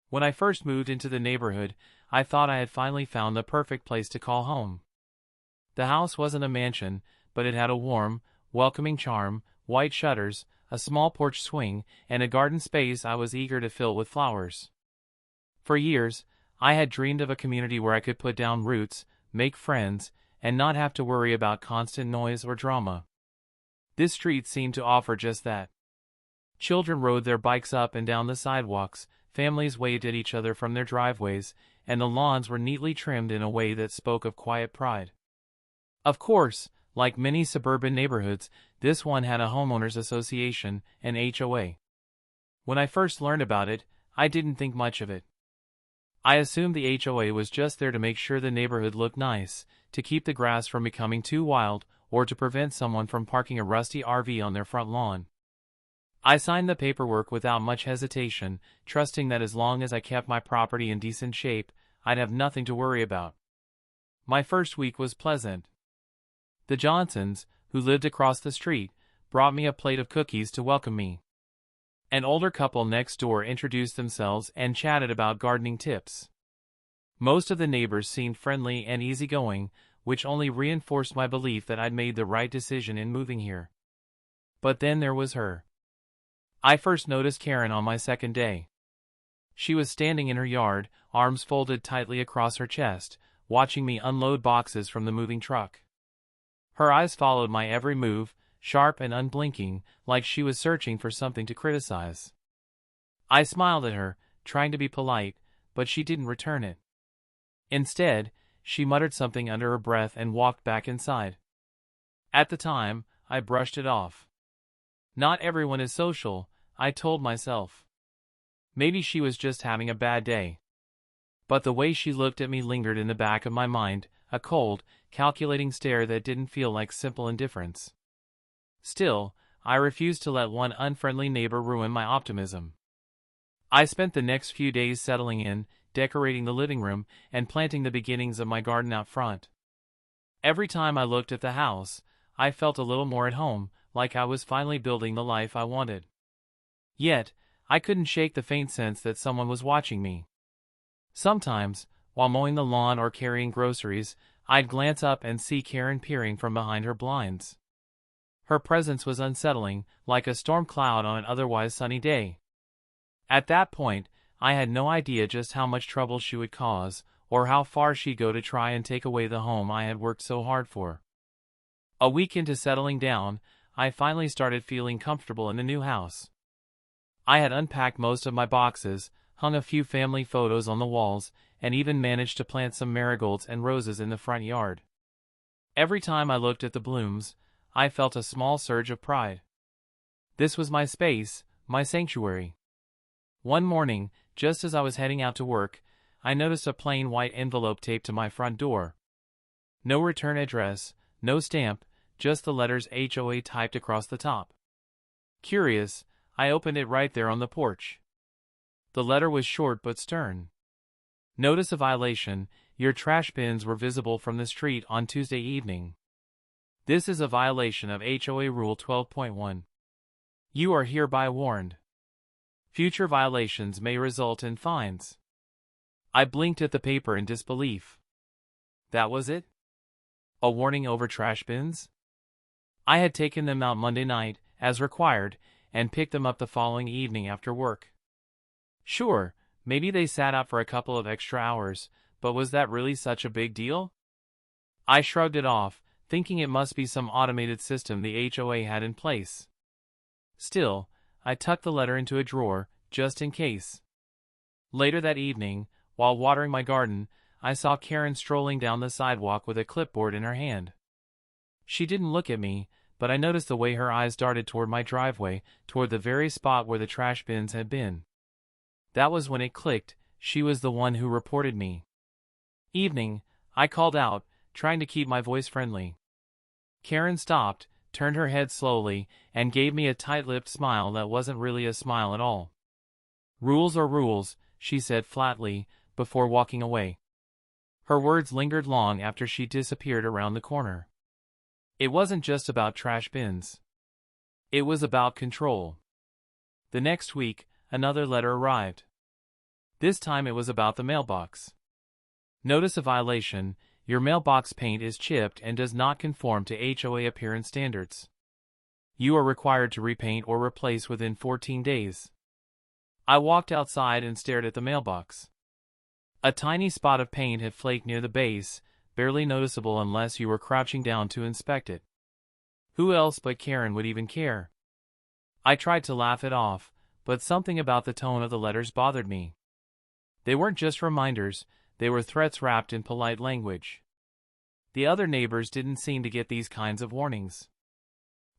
When I first moved into the neighborhood, I thought I had finally found the perfect place to call home. The house wasn't a mansion, but it had a warm, welcoming charm, white shutters, a small porch swing, and a garden space I was eager to fill with flowers. For years, I had dreamed of a community where I could put down roots, make friends, and not have to worry about constant noise or drama. This street seemed to offer just that. Children rode their bikes up and down the sidewalks, families waved at each other from their driveways, and the lawns were neatly trimmed in a way that spoke of quiet pride. Of course, like many suburban neighborhoods, this one had a homeowners association, an HOA. When I first learned about it, I didn't think much of it. I assumed the HOA was just there to make sure the neighborhood looked nice, to keep the grass from becoming too wild, or to prevent someone from parking a rusty RV on their front lawn. I signed the paperwork without much hesitation, trusting that as long as I kept my property in decent shape, I'd have nothing to worry about. My first week was pleasant. The Johnsons, who lived across the street, brought me a plate of cookies to welcome me. An older couple next door introduced themselves and chatted about gardening tips. Most of the neighbors seemed friendly and easygoing, which only reinforced my belief that I'd made the right decision in moving here. But then there was her. I first noticed Karen on my second day. She was standing in her yard, arms folded tightly across her chest, watching me unload boxes from the moving truck. Her eyes followed my every move, sharp and unblinking, like she was searching for something to criticize. I smiled at her, trying to be polite, but she didn't return it. Instead, she muttered something under her breath and walked back inside. At the time, I brushed it off. Not everyone is social, I told myself. Maybe she was just having a bad day. But the way she looked at me lingered in the back of my mind, a cold, calculating stare that didn't feel like simple indifference. Still, I refused to let one unfriendly neighbor ruin my optimism. I spent the next few days settling in, decorating the living room, and planting the beginnings of my garden out front. Every time I looked at the house, I felt a little more at home, like I was finally building the life I wanted. Yet, I couldn't shake the faint sense that someone was watching me. Sometimes, while mowing the lawn or carrying groceries, I'd glance up and see Karen peering from behind her blinds. Her presence was unsettling, like a storm cloud on an otherwise sunny day. At that point, I had no idea just how much trouble she would cause, or how far she'd go to try and take away the home I had worked so hard for. A week into settling down, I finally started feeling comfortable in the new house. I had unpacked most of my boxes, hung a few family photos on the walls, and even managed to plant some marigolds and roses in the front yard. Every time I looked at the blooms, I felt a small surge of pride. This was my space, my sanctuary. One morning, just as I was heading out to work, I noticed a plain white envelope taped to my front door. No return address, no stamp, just the letters HOA typed across the top. Curious, I opened it right there on the porch. The letter was short but stern. Notice a violation. Your trash bins were visible from the street on Tuesday evening. This is a violation of HOA Rule 12.1. You are hereby warned. Future violations may result in fines. I blinked at the paper in disbelief. That was it? A warning over trash bins? I had taken them out Monday night, as required, and picked them up the following evening after work. Sure, maybe they sat out for a couple of extra hours, but was that really such a big deal? I shrugged it off, thinking it must be some automated system the HOA had in place. Still, I tucked the letter into a drawer, just in case. Later that evening, while watering my garden, I saw Karen strolling down the sidewalk with a clipboard in her hand. She didn't look at me, but I noticed the way her eyes darted toward my driveway, toward the very spot where the trash bins had been. That was when it clicked, she was the one who reported me. Evening, I called out, trying to keep my voice friendly. Karen stopped, turned her head slowly, and gave me a tight-lipped smile that wasn't really a smile at all. Rules are rules, she said flatly, before walking away. Her words lingered long after she disappeared around the corner. It wasn't just about trash bins. It was about control. The next week, another letter arrived. This time it was about the mailbox. Notice a violation: your mailbox paint is chipped and does not conform to HOA appearance standards. You are required to repaint or replace within 14 days. I walked outside and stared at the mailbox. A tiny spot of paint had flaked near the base, barely noticeable unless you were crouching down to inspect it. Who else but Karen would even care? I tried to laugh it off, but something about the tone of the letters bothered me. They weren't just reminders, they were threats wrapped in polite language. The other neighbors didn't seem to get these kinds of warnings.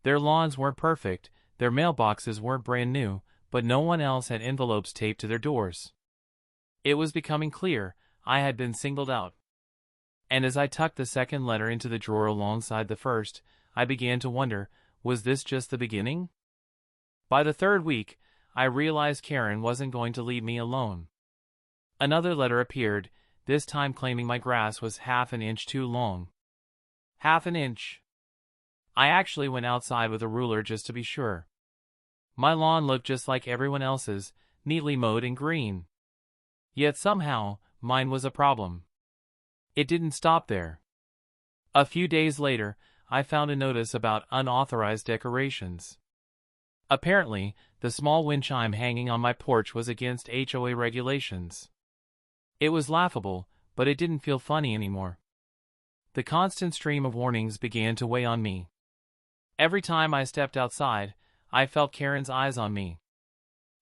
Their lawns weren't perfect, their mailboxes weren't brand new, but no one else had envelopes taped to their doors. It was becoming clear, I had been singled out. And as I tucked the second letter into the drawer alongside the first, I began to wonder, was this just the beginning? By the third week, I realized Karen wasn't going to leave me alone. Another letter appeared, this time claiming my grass was half an inch too long. Half an inch. I actually went outside with a ruler just to be sure. My lawn looked just like everyone else's, neatly mowed and green. Yet somehow, mine was a problem. It didn't stop there. A few days later, I found a notice about unauthorized decorations. Apparently, the small wind chime hanging on my porch was against HOA regulations. It was laughable, but it didn't feel funny anymore. The constant stream of warnings began to weigh on me. Every time I stepped outside, I felt Karen's eyes on me.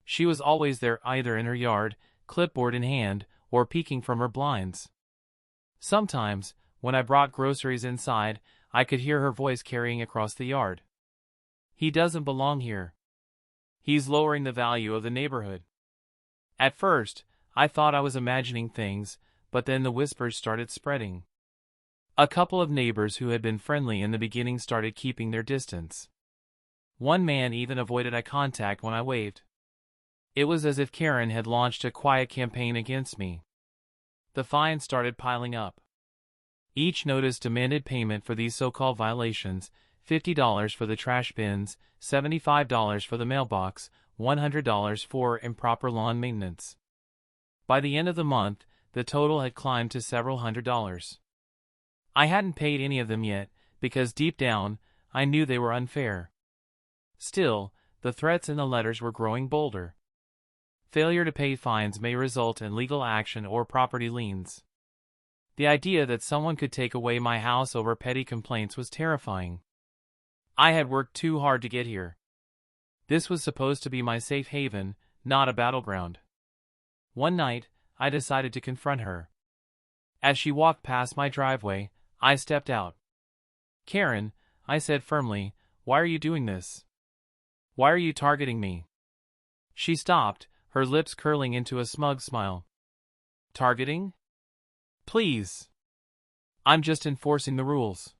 She was always there, either in her yard, clipboard in hand, or peeking from her blinds. Sometimes, when I brought groceries inside, I could hear her voice carrying across the yard. "He doesn't belong here. He's lowering the value of the neighborhood." At first, I thought I was imagining things, but then the whispers started spreading. A couple of neighbors who had been friendly in the beginning started keeping their distance. One man even avoided eye contact when I waved. It was as if Karen had launched a quiet campaign against me. The fines started piling up. Each notice demanded payment for these so-called violations: $50 for the trash bins, $75 for the mailbox, $100 for improper lawn maintenance. By the end of the month, the total had climbed to several $100s. I hadn't paid any of them yet, because deep down, I knew they were unfair. Still, the threats in the letters were growing bolder. Failure to pay fines may result in legal action or property liens. The idea that someone could take away my house over petty complaints was terrifying. I had worked too hard to get here. This was supposed to be my safe haven, not a battleground. One night, I decided to confront her. As she walked past my driveway, I stepped out. "Karen," I said firmly, "why are you doing this? Why are you targeting me?" She stopped, her lips curling into a smug smile. "Targeting? Please. I'm just enforcing the rules.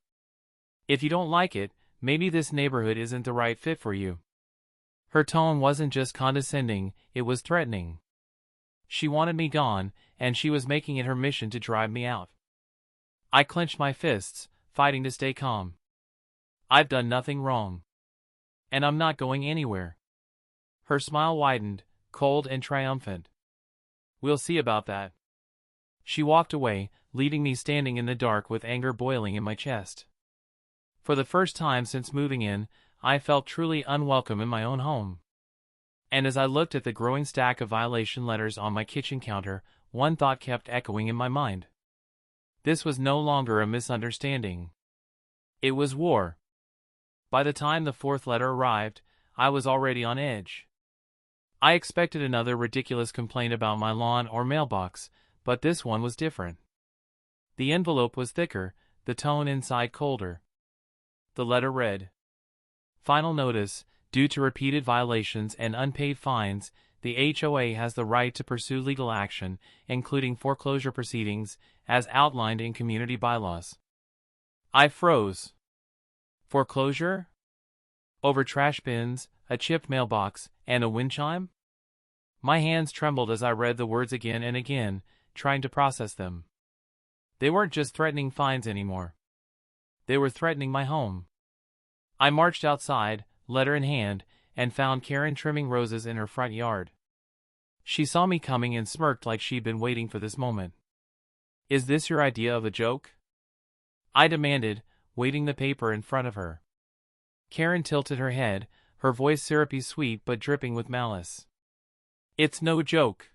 If you don't like it, maybe this neighborhood isn't the right fit for you." Her tone wasn't just condescending, it was threatening. She wanted me gone, and she was making it her mission to drive me out. I clenched my fists, fighting to stay calm. "I've done nothing wrong. And I'm not going anywhere." Her smile widened, cold and triumphant. "We'll see about that." She walked away, leaving me standing in the dark with anger boiling in my chest. For the first time since moving in, I felt truly unwelcome in my own home. And as I looked at the growing stack of violation letters on my kitchen counter, one thought kept echoing in my mind. This was no longer a misunderstanding. It was war. By the time the fourth letter arrived, I was already on edge. I expected another ridiculous complaint about my lawn or mailbox, but this one was different. The envelope was thicker, the tone inside colder. The letter read, "Final notice, due to repeated violations and unpaid fines, the HOA has the right to pursue legal action, including foreclosure proceedings, as outlined in community bylaws." I froze. Foreclosure? Over trash bins, a chipped mailbox, and a wind chime? My hands trembled as I read the words again and again, trying to process them. They weren't just threatening fines anymore. They were threatening my home. I marched outside, letter in hand, and found Karen trimming roses in her front yard. She saw me coming and smirked like she'd been waiting for this moment. "Is this your idea of a joke?" I demanded, weighting the paper in front of her. Karen tilted her head, her voice syrupy sweet but dripping with malice. "It's no joke.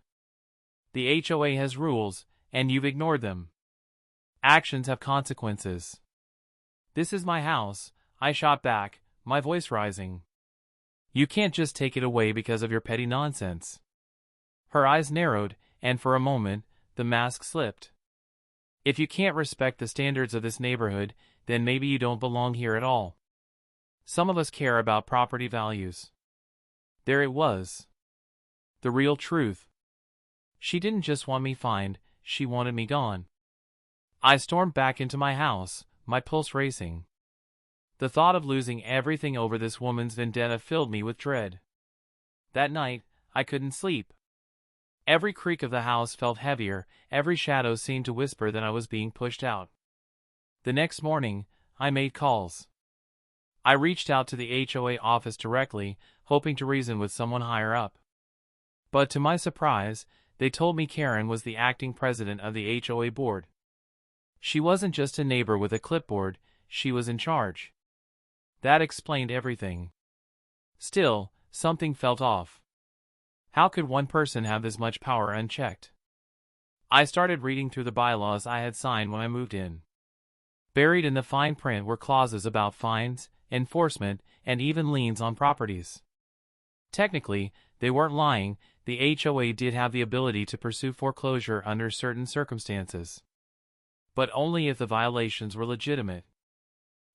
The HOA has rules, and you've ignored them. Actions have consequences." "This is my house," I shot back, my voice rising. "You can't just take it away because of your petty nonsense." Her eyes narrowed, and for a moment, the mask slipped. "If you can't respect the standards of this neighborhood, then maybe you don't belong here at all. Some of us care about property values." There it was. The real truth. She didn't just want me fined, she wanted me gone. I stormed back into my house, my pulse racing. The thought of losing everything over this woman's vendetta filled me with dread. That night, I couldn't sleep. Every creak of the house felt heavier, every shadow seemed to whisper that I was being pushed out. The next morning, I made calls. I reached out to the HOA office directly, hoping to reason with someone higher up. But to my surprise, they told me Karen was the acting president of the HOA board. She wasn't just a neighbor with a clipboard, she was in charge. That explained everything. Still, something felt off. How could one person have this much power unchecked? I started reading through the bylaws I had signed when I moved in. Buried in the fine print were clauses about fines, enforcement, and even liens on properties. Technically, they weren't lying, the HOA did have the ability to pursue foreclosure under certain circumstances. But only if the violations were legitimate.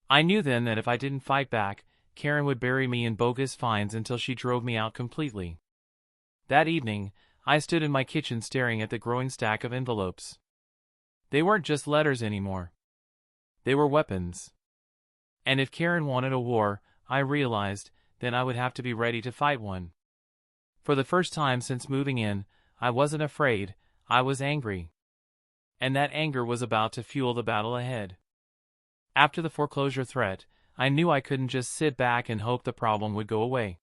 I knew then that if I didn't fight back, Karen would bury me in bogus fines until she drove me out completely. That evening, I stood in my kitchen staring at the growing stack of envelopes. They weren't just letters anymore. They were weapons. And if Karen wanted a war, I realized, then I would have to be ready to fight one. For the first time since moving in, I wasn't afraid, I was angry. And that anger was about to fuel the battle ahead. After the foreclosure threat, I knew I couldn't just sit back and hope the problem would go away.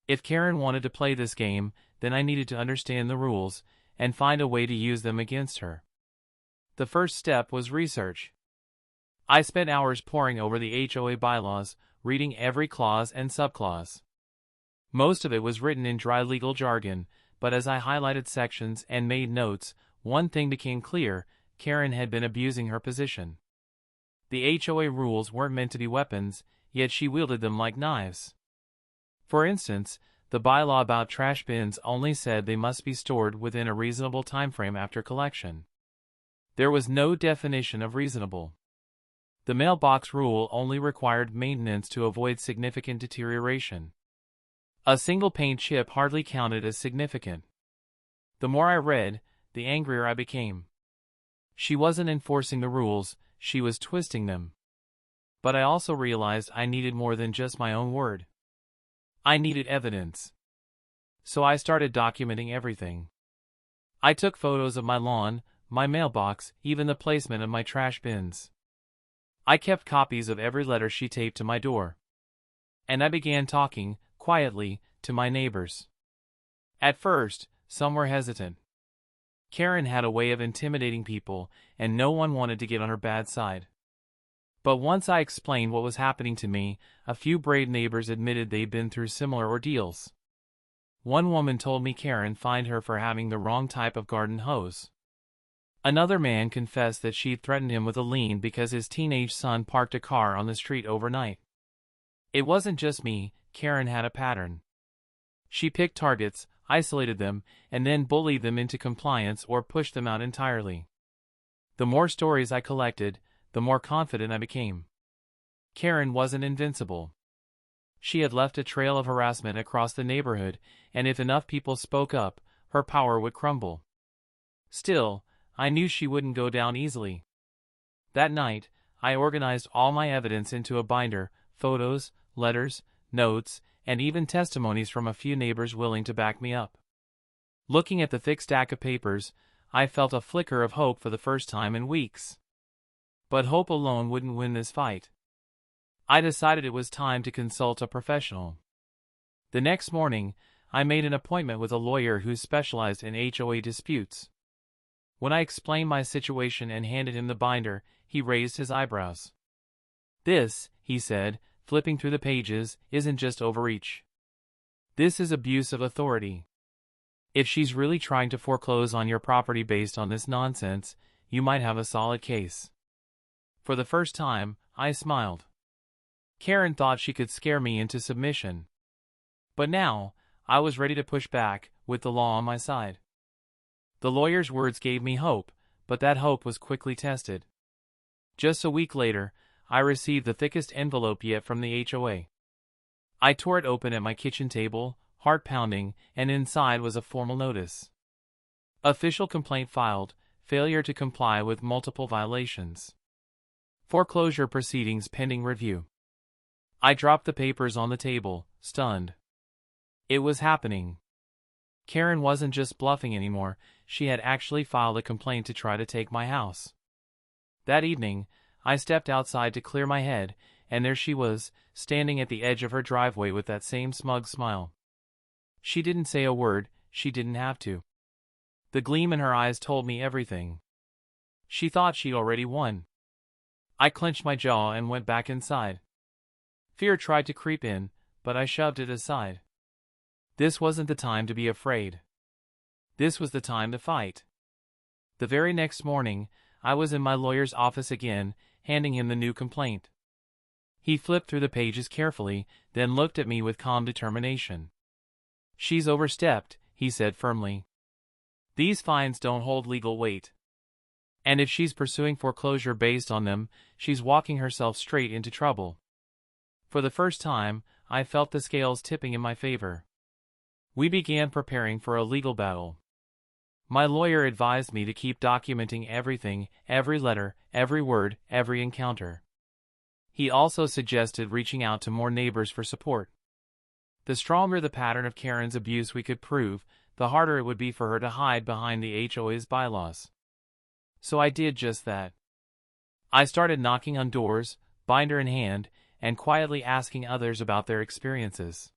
If Karen wanted to play this game, then I needed to understand the rules, and find a way to use them against her. The first step was research. I spent hours poring over the HOA bylaws, reading every clause and subclause. Most of it was written in dry legal jargon, but as I highlighted sections and made notes, one thing became clear: Karen had been abusing her position. The HOA rules weren't meant to be weapons, yet she wielded them like knives. For instance, the bylaw about trash bins only said they must be stored within a reasonable timeframe after collection. There was no definition of reasonable. The mailbox rule only required maintenance to avoid significant deterioration. A single paint chip hardly counted as significant. The more I read, the angrier I became. She wasn't enforcing the rules, she was twisting them. But I also realized I needed more than just my own word. I needed evidence. So I started documenting everything. I took photos of my lawn, my mailbox, even the placement of my trash bins. I kept copies of every letter she taped to my door. And I began talking, quietly, to my neighbors. At first, some were hesitant. Karen had a way of intimidating people, and no one wanted to get on her bad side. But once I explained what was happening to me, a few brave neighbors admitted they'd been through similar ordeals. One woman told me Karen fined her for having the wrong type of garden hose. Another man confessed that she'd threatened him with a lien because his teenage son parked a car on the street overnight. It wasn't just me, Karen had a pattern. She picked targets, isolated them, and then bullied them into compliance or pushed them out entirely. The more stories I collected, the more confident I became. Karen wasn't invincible. She had left a trail of harassment across the neighborhood, and if enough people spoke up, her power would crumble. Still, I knew she wouldn't go down easily. That night, I organized all my evidence into a binder: photos, letters, notes, and even testimonies from a few neighbors willing to back me up. Looking at the thick stack of papers, I felt a flicker of hope for the first time in weeks. But hope alone wouldn't win this fight. I decided it was time to consult a professional. The next morning, I made an appointment with a lawyer who specialized in HOA disputes. When I explained my situation and handed him the binder, he raised his eyebrows. "This," he said, flipping through the pages, "isn't just overreach. This is abuse of authority. If she's really trying to foreclose on your property based on this nonsense, you might have a solid case." For the first time, I smiled. Karen thought she could scare me into submission. But now, I was ready to push back, with the law on my side. The lawyer's words gave me hope, but that hope was quickly tested. Just a week later, I received the thickest envelope yet from the HOA. I tore it open at my kitchen table, heart pounding, and inside was a formal notice. Official complaint filed, failure to comply with multiple violations. Foreclosure proceedings pending review. I dropped the papers on the table, stunned. It was happening. Karen wasn't just bluffing anymore, she had actually filed a complaint to try to take my house. That evening, I stepped outside to clear my head, and there she was, standing at the edge of her driveway with that same smug smile. She didn't say a word, she didn't have to. The gleam in her eyes told me everything. She thought she'd already won. I clenched my jaw and went back inside. Fear tried to creep in, but I shoved it aside. This wasn't the time to be afraid. This was the time to fight. The very next morning, I was in my lawyer's office again, handing him the new complaint. He flipped through the pages carefully, then looked at me with calm determination. "She's overstepped," he said firmly. "These fines don't hold legal weight. And if she's pursuing foreclosure based on them, she's walking herself straight into trouble." For the first time, I felt the scales tipping in my favor. We began preparing for a legal battle. My lawyer advised me to keep documenting everything, every letter, every word, every encounter. He also suggested reaching out to more neighbors for support. The stronger the pattern of Karen's abuse we could prove, the harder it would be for her to hide behind the HOA's bylaws. So I did just that. I started knocking on doors, binder in hand, and quietly asking others about their experiences.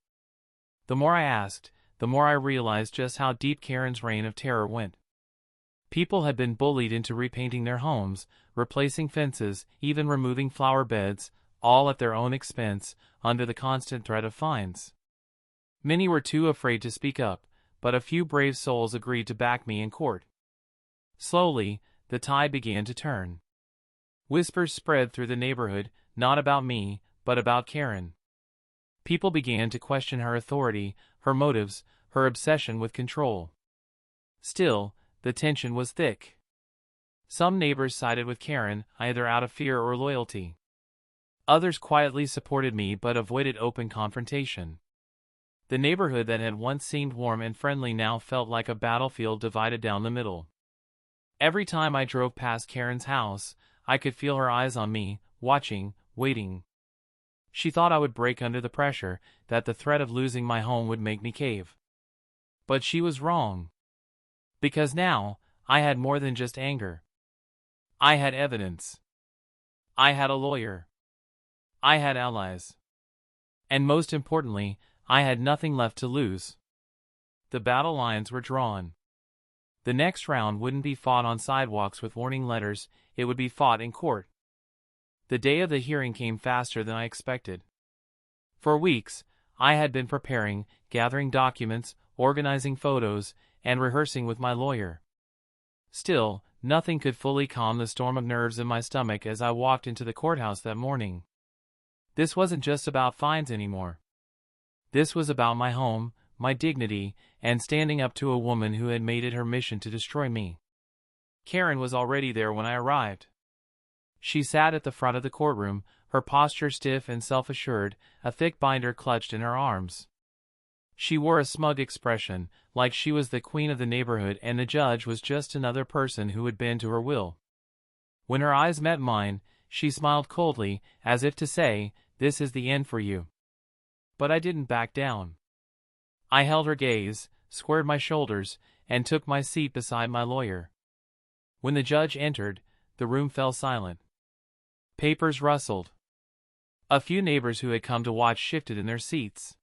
The more I asked, the more I realized just how deep Karen's reign of terror went. People had been bullied into repainting their homes, replacing fences, even removing flower beds, all at their own expense, under the constant threat of fines. Many were too afraid to speak up, but a few brave souls agreed to back me in court. Slowly, the tide began to turn. Whispers spread through the neighborhood, not about me, but about Karen. People began to question her authority, her motives, her obsession with control. Still, the tension was thick. Some neighbors sided with Karen, either out of fear or loyalty. Others quietly supported me but avoided open confrontation. The neighborhood that had once seemed warm and friendly now felt like a battlefield divided down the middle. Every time I drove past Karen's house, I could feel her eyes on me, watching, waiting. She thought I would break under the pressure, that the threat of losing my home would make me cave. But she was wrong. Because now, I had more than just anger. I had evidence. I had a lawyer. I had allies. And most importantly, I had nothing left to lose. The battle lines were drawn. The next round wouldn't be fought on sidewalks with warning letters, it would be fought in court. The day of the hearing came faster than I expected. For weeks, I had been preparing, gathering documents, organizing photos, and rehearsing with my lawyer. Still, nothing could fully calm the storm of nerves in my stomach as I walked into the courthouse that morning. This wasn't just about fines anymore. This was about my home, my dignity, and standing up to a woman who had made it her mission to destroy me. Karen was already there when I arrived. She sat at the front of the courtroom, her posture stiff and self-assured, a thick binder clutched in her arms. She wore a smug expression, like she was the queen of the neighborhood and the judge was just another person who would bend to her will. When her eyes met mine, she smiled coldly, as if to say, "This is the end for you." But I didn't back down. I held her gaze, squared my shoulders, and took my seat beside my lawyer. When the judge entered, the room fell silent. Papers rustled. A few neighbors who had come to watch shifted in their seats.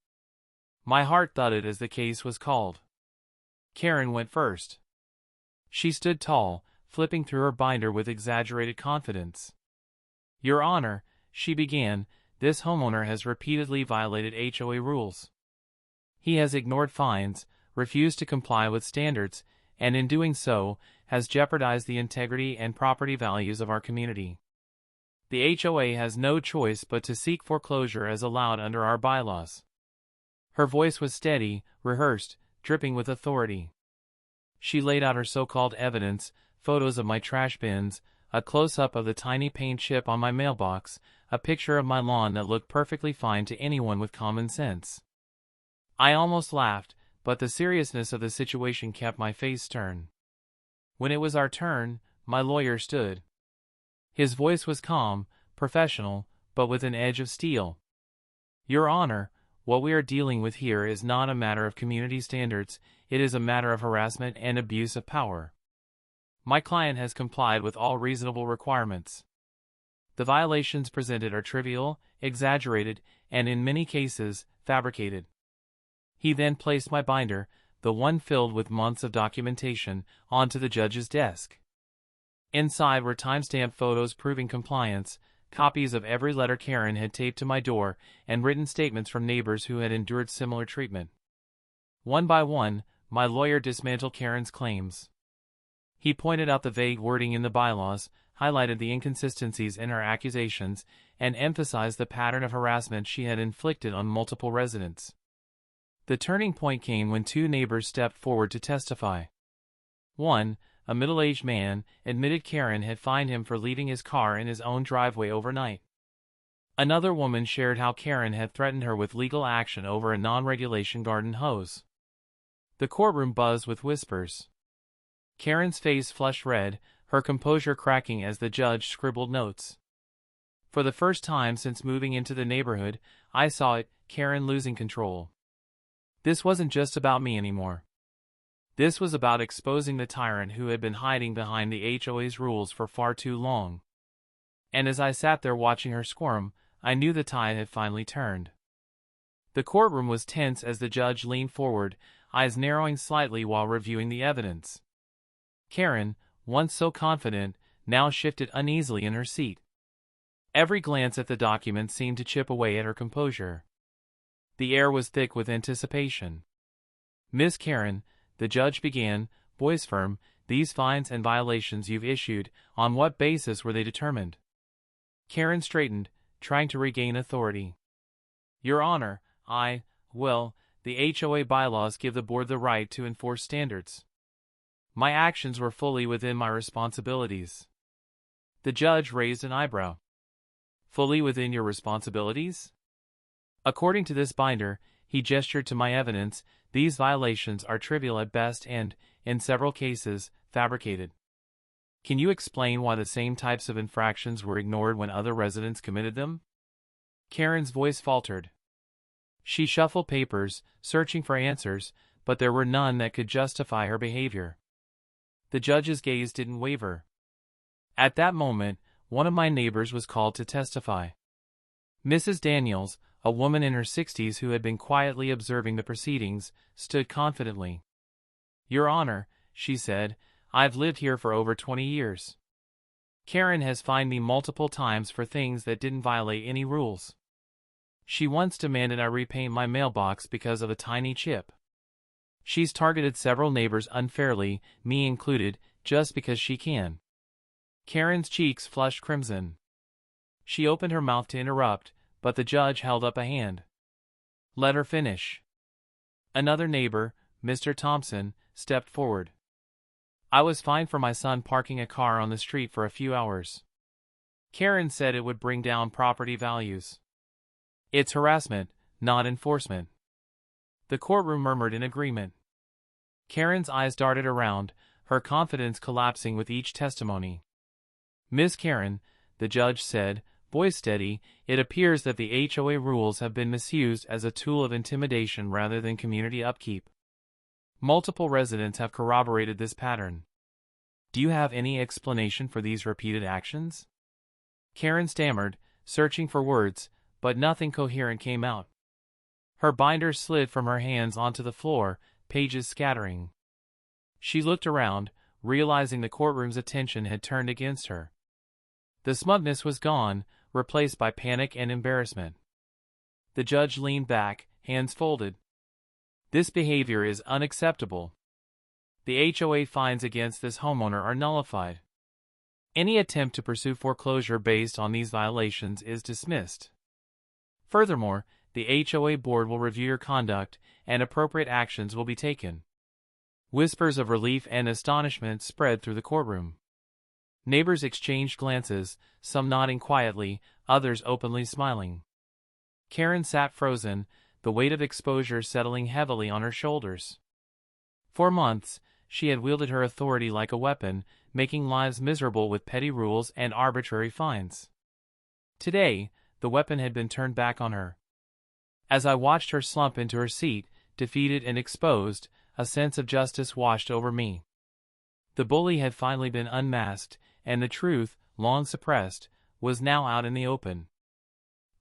My heart thudded as the case was called. Karen went first. She stood tall, flipping through her binder with exaggerated confidence. "Your Honor," she began, "this homeowner has repeatedly violated HOA rules. He has ignored fines, refused to comply with standards, and in doing so, has jeopardized the integrity and property values of our community. The HOA has no choice but to seek foreclosure as allowed under our bylaws." Her voice was steady, rehearsed, dripping with authority. She laid out her so-called evidence, photos of my trash bins, a close-up of the tiny paint chip on my mailbox, a picture of my lawn that looked perfectly fine to anyone with common sense. I almost laughed, but the seriousness of the situation kept my face stern. When it was our turn, my lawyer stood. His voice was calm, professional, but with an edge of steel. "Your Honor, what we are dealing with here is not a matter of community standards, it is a matter of harassment and abuse of power. My client has complied with all reasonable requirements. The violations presented are trivial, exaggerated, and in many cases, fabricated." He then placed my binder, the one filled with months of documentation, onto the judge's desk. Inside were timestamped photos proving compliance, copies of every letter Karen had taped to my door, and written statements from neighbors who had endured similar treatment. One by one, my lawyer dismantled Karen's claims. He pointed out the vague wording in the bylaws, highlighted the inconsistencies in her accusations, and emphasized the pattern of harassment she had inflicted on multiple residents. The turning point came when two neighbors stepped forward to testify. One, a middle-aged man, admitted Karen had fined him for leaving his car in his own driveway overnight. Another woman shared how Karen had threatened her with legal action over a non-regulation garden hose. The courtroom buzzed with whispers. Karen's face flushed red, her composure cracking as the judge scribbled notes. For the first time since moving into the neighborhood, I saw it, Karen losing control. This wasn't just about me anymore. This was about exposing the tyrant who had been hiding behind the HOA's rules for far too long. And as I sat there watching her squirm, I knew the tide had finally turned. The courtroom was tense as the judge leaned forward, eyes narrowing slightly while reviewing the evidence. Karen, once so confident, now shifted uneasily in her seat. Every glance at the document seemed to chip away at her composure. The air was thick with anticipation. "Miss Karen," the judge began, voice firm, "these fines and violations you've issued, on what basis were they determined?" Karen straightened, trying to regain authority. "Your Honor, the HOA bylaws give the board the right to enforce standards. My actions were fully within my responsibilities." The judge raised an eyebrow. "Fully within your responsibilities?" "According to this binder," he gestured to my evidence, "these violations are trivial at best and, in several cases, fabricated. Can you explain why the same types of infractions were ignored when other residents committed them?" Karen's voice faltered. She shuffled papers, searching for answers, but there were none that could justify her behavior. The judge's gaze didn't waver. At that moment, one of my neighbors was called to testify. Mrs. Daniels, a woman in her 60s who had been quietly observing the proceedings, stood confidently. "Your Honor," she said, "I've lived here for over 20 years. Karen has fined me multiple times for things that didn't violate any rules. She once demanded I repaint my mailbox because of a tiny chip. She's targeted several neighbors unfairly, me included, just because she can." Karen's cheeks flushed crimson. She opened her mouth to interrupt, but the judge held up a hand. "Let her finish." Another neighbor, Mr. Thompson, stepped forward. "I was fined for my son parking a car on the street for a few hours. Karen said it would bring down property values. It's harassment, not enforcement." The courtroom murmured in agreement. Karen's eyes darted around, her confidence collapsing with each testimony. "Miss Karen," the judge said, voice steady, "it appears that the HOA rules have been misused as a tool of intimidation rather than community upkeep. Multiple residents have corroborated this pattern. Do you have any explanation for these repeated actions?" Karen stammered, searching for words, but nothing coherent came out. Her binder slid from her hands onto the floor, pages scattering. She looked around, realizing the courtroom's attention had turned against her. The smugness was gone, replaced by panic and embarrassment. The judge leaned back, hands folded. This behavior is unacceptable. The HOA fines against this homeowner are nullified. Any attempt to pursue foreclosure based on these violations is dismissed. Furthermore, the HOA board will review your conduct, and appropriate actions will be taken. Whispers of relief and astonishment spread through the courtroom. Neighbors exchanged glances, some nodding quietly, others openly smiling. Karen sat frozen, the weight of exposure settling heavily on her shoulders. For months, she had wielded her authority like a weapon, making lives miserable with petty rules and arbitrary fines. Today, the weapon had been turned back on her. As I watched her slump into her seat, defeated and exposed, a sense of justice washed over me. The bully had finally been unmasked, and the truth, long suppressed, was now out in the open.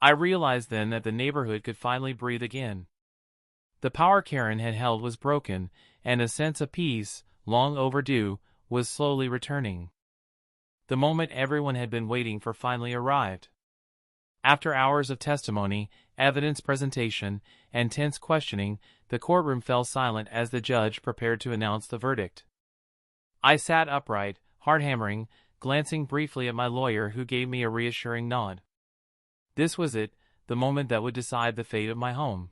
I realized then that the neighborhood could finally breathe again. The power Karen had held was broken, and a sense of peace, long overdue, was slowly returning. The moment everyone had been waiting for finally arrived. After hours of testimony, evidence presentation, and tense questioning, the courtroom fell silent as the judge prepared to announce the verdict. I sat upright, heart hammering, glancing briefly at my lawyer who gave me a reassuring nod. This was it, the moment that would decide the fate of my home.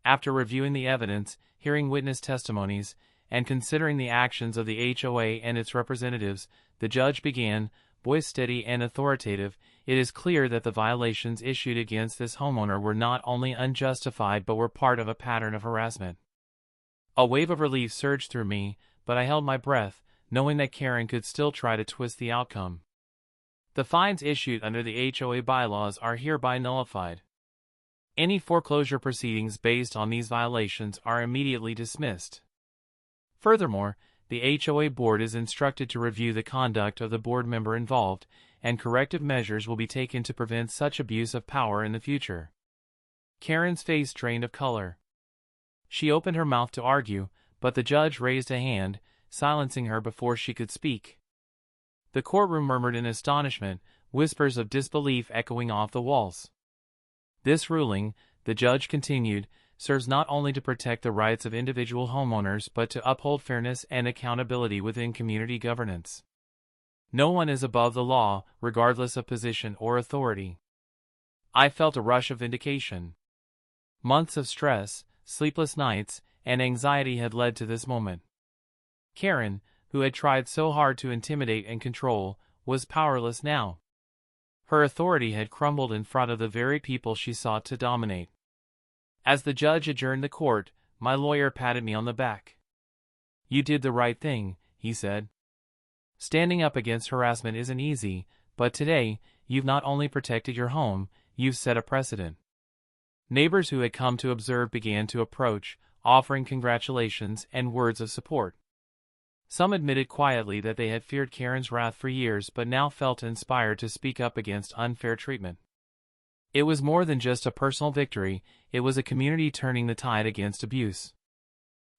After reviewing the evidence, hearing witness testimonies, and considering the actions of the HOA and its representatives, the judge began, voice steady and authoritative, "It is clear that the violations issued against this homeowner were not only unjustified but were part of a pattern of harassment." A wave of relief surged through me, but I held my breath, knowing that Karen could still try to twist the outcome. The fines issued under the HOA bylaws are hereby nullified. Any foreclosure proceedings based on these violations are immediately dismissed. Furthermore, the HOA board is instructed to review the conduct of the board member involved, and corrective measures will be taken to prevent such abuse of power in the future. Karen's face drained of color. She opened her mouth to argue, but the judge raised a hand, silencing her before she could speak. The courtroom murmured in astonishment, whispers of disbelief echoing off the walls. This ruling, the judge continued, serves not only to protect the rights of individual homeowners but to uphold fairness and accountability within community governance. No one is above the law, regardless of position or authority. I felt a rush of vindication. Months of stress, sleepless nights, and anxiety had led to this moment. Karen, who had tried so hard to intimidate and control, was powerless now. Her authority had crumbled in front of the very people she sought to dominate. As the judge adjourned the court, my lawyer patted me on the back. "You did the right thing," he said. "Standing up against harassment isn't easy, but today, you've not only protected your home, you've set a precedent." Neighbors who had come to observe began to approach, offering congratulations and words of support. Some admitted quietly that they had feared Karen's wrath for years but now felt inspired to speak up against unfair treatment. It was more than just a personal victory, it was a community turning the tide against abuse.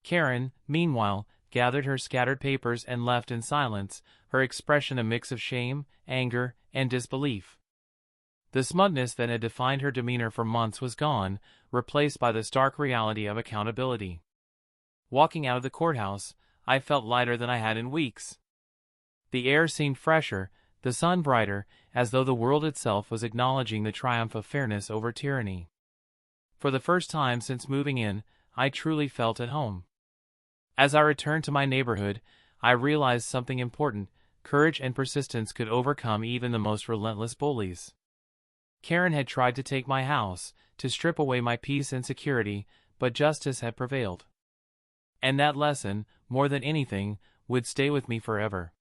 Karen, meanwhile, gathered her scattered papers and left in silence, her expression a mix of shame, anger, and disbelief. The smugness that had defined her demeanor for months was gone, replaced by the stark reality of accountability. Walking out of the courthouse, I felt lighter than I had in weeks. The air seemed fresher, the sun brighter, as though the world itself was acknowledging the triumph of fairness over tyranny. For the first time since moving in, I truly felt at home. As I returned to my neighborhood, I realized something important: courage and persistence could overcome even the most relentless bullies. Karen had tried to take my house, to strip away my peace and security, but justice had prevailed. And that lesson, more than anything, would stay with me forever.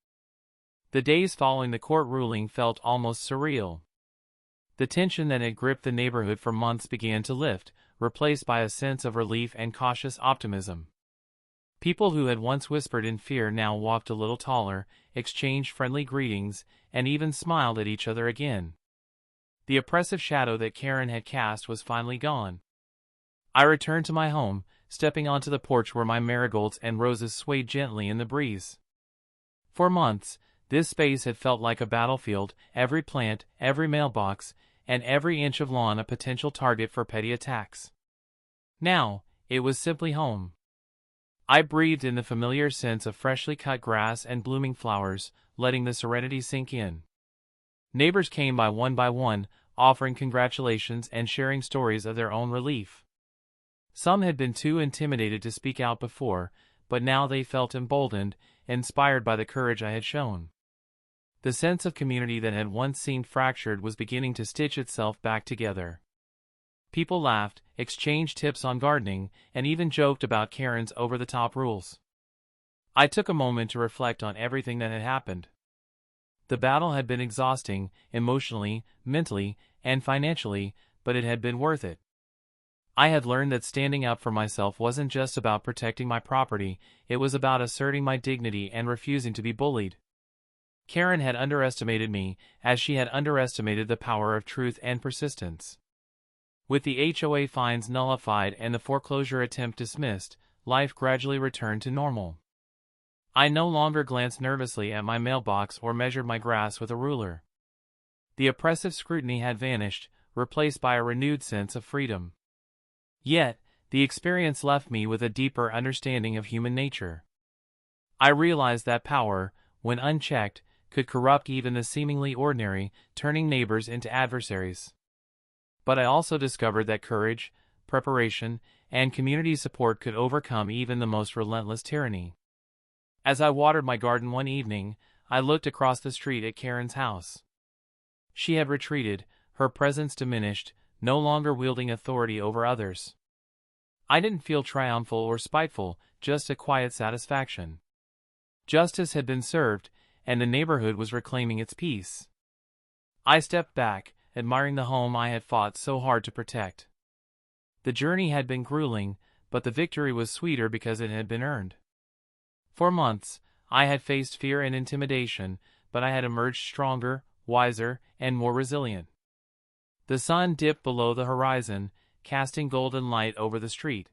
The days following the court ruling felt almost surreal. The tension that had gripped the neighborhood for months began to lift, replaced by a sense of relief and cautious optimism. People who had once whispered in fear now walked a little taller, exchanged friendly greetings, and even smiled at each other again. The oppressive shadow that Karen had cast was finally gone. I returned to my home, stepping onto the porch where my marigolds and roses swayed gently in the breeze. For months, this space had felt like a battlefield, every plant, every mailbox, and every inch of lawn a potential target for petty attacks. Now, it was simply home. I breathed in the familiar sense of freshly cut grass and blooming flowers, letting the serenity sink in. Neighbors came by one, offering congratulations and sharing stories of their own relief. Some had been too intimidated to speak out before, but now they felt emboldened, inspired by the courage I had shown. The sense of community that had once seemed fractured was beginning to stitch itself back together. People laughed, exchanged tips on gardening, and even joked about Karen's over-the-top rules. I took a moment to reflect on everything that had happened. The battle had been exhausting, emotionally, mentally, and financially, but it had been worth it. I had learned that standing up for myself wasn't just about protecting my property, it was about asserting my dignity and refusing to be bullied. Karen had underestimated me, as she had underestimated the power of truth and persistence. With the HOA fines nullified and the foreclosure attempt dismissed, life gradually returned to normal. I no longer glanced nervously at my mailbox or measured my grass with a ruler. The oppressive scrutiny had vanished, replaced by a renewed sense of freedom. Yet, the experience left me with a deeper understanding of human nature. I realized that power, when unchecked, could corrupt even the seemingly ordinary, turning neighbors into adversaries. But I also discovered that courage, preparation, and community support could overcome even the most relentless tyranny. As I watered my garden one evening, I looked across the street at Karen's house. She had retreated, her presence diminished, no longer wielding authority over others. I didn't feel triumphal or spiteful, just a quiet satisfaction. Justice had been served, and the neighborhood was reclaiming its peace. I stepped back, admiring the home I had fought so hard to protect. The journey had been grueling, but the victory was sweeter because it had been earned. For months, I had faced fear and intimidation, but I had emerged stronger, wiser, and more resilient. The sun dipped below the horizon, casting golden light over the street.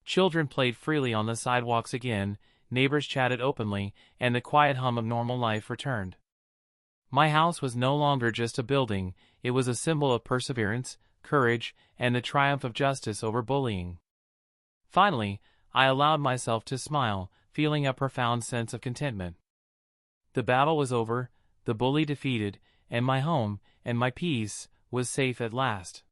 Children played freely on the sidewalks again, neighbors chatted openly, and the quiet hum of normal life returned. My house was no longer just a building, it was a symbol of perseverance, courage, and the triumph of justice over bullying. Finally, I allowed myself to smile, feeling a profound sense of contentment. The battle was over, the bully defeated, and my home, and my peace, was safe at last.